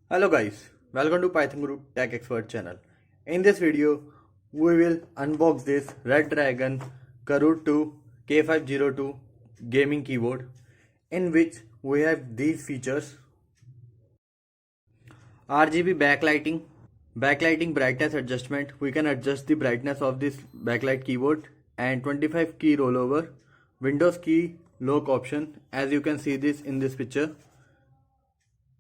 Hello guys, welcome to Python Guru Tech Expert channel. In this video, we will unbox this Redragon Keyboard K502 gaming keyboard, in which we have these features: RGB backlighting brightness adjustment. We can adjust the brightness of this backlight keyboard, and 25 key rollover, Windows key lock option. As you can see this in this picture.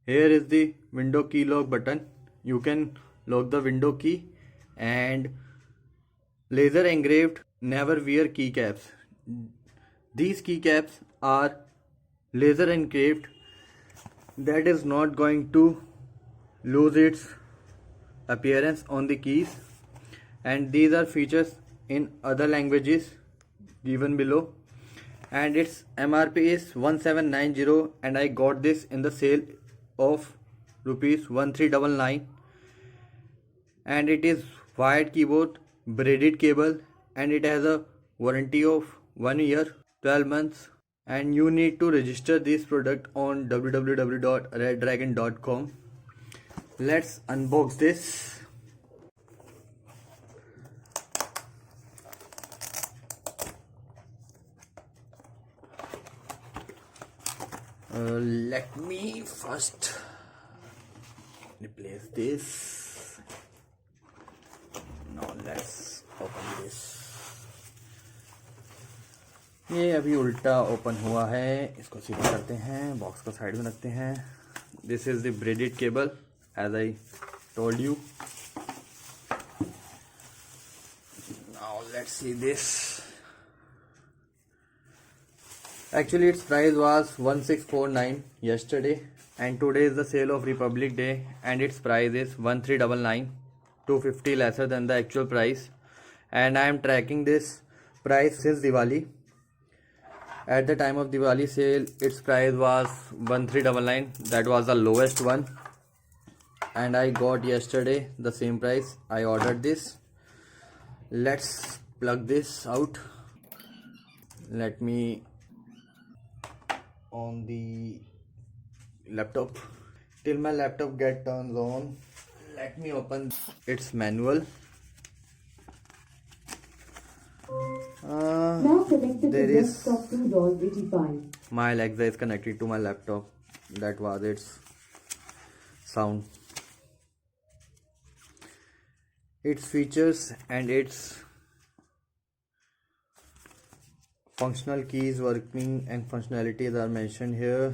Here is the window key lock button. You can lock the window key, and laser engraved never wear keycaps. These keycaps are laser engraved, that is not going to lose its appearance on the keys, and these are features in other languages given below, and its MRP is 1790, and I got this in the sale of rupees 1399, and it is wired keyboard, braided cable, and it has a warranty of 1 year, 12 months, and you need to register this product on www.redragon.com. Let's unbox this. Let me first replace this. Now let's open this. ये अभी उल्टा open हुआ है, इसको सीधा करते हैं, box को साइड में रखते हैं. This is the braided cable, as I told you. Now let's see this. Actually its price was 1649 yesterday, and today is the sale of Republic Day, and its price is 1399, 250 lesser than the actual price, and I am tracking this price since Diwali. At the time of Diwali sale, its price was 1399, that was the lowest one, and I got yesterday the same price. I ordered this. Let's plug this out. Let me on the laptop. Till my laptop get turns on, let me open its manual. There is my Alexa is connected to my laptop. That was its sound. Its features and its functional keys, working and functionalities are mentioned here.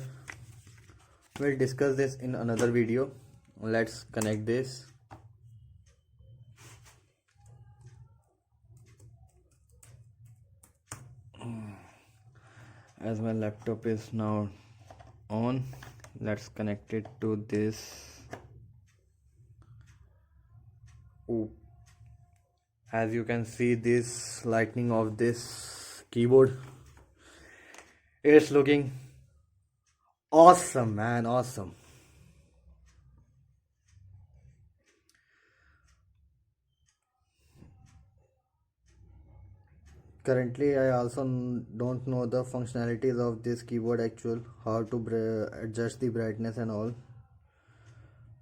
We'll discuss this in another video. Let's connect this. As my laptop is now on, let's connect it to this. As you can see, this lightning of this keyboard, it's looking awesome, man, awesome. Currently I also don't know the functionalities of this keyboard actual, how to adjust the brightness and all.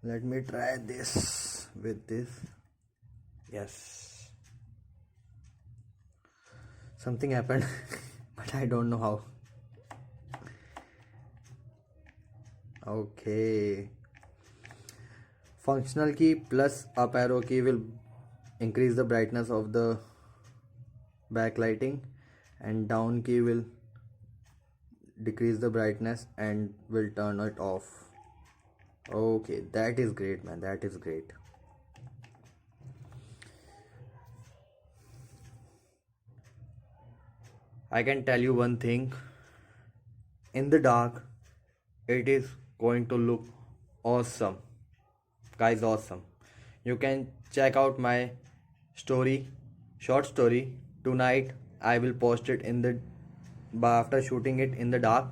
Let me try this with this. Yes, something happened but I don't know how. Okay, functional key plus up arrow key will increase the brightness of the backlighting, and down key will decrease the brightness and will turn it off. Okay, that is great, man, that is great. I can tell you one thing, in the dark it is going to look awesome, guys, awesome. You can check out my short story. Tonight I will post it in the after shooting it in the dark.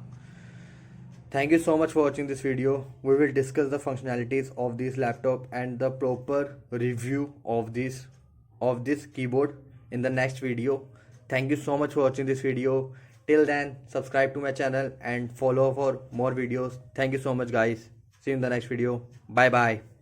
Thank you so much for watching this video. We will discuss the functionalities of this laptop and the proper review of this keyboard in the next video. Thank you so much for watching this video. Till then, subscribe to my channel and follow for more videos. Thank you so much, guys. See you in the next video. Bye bye.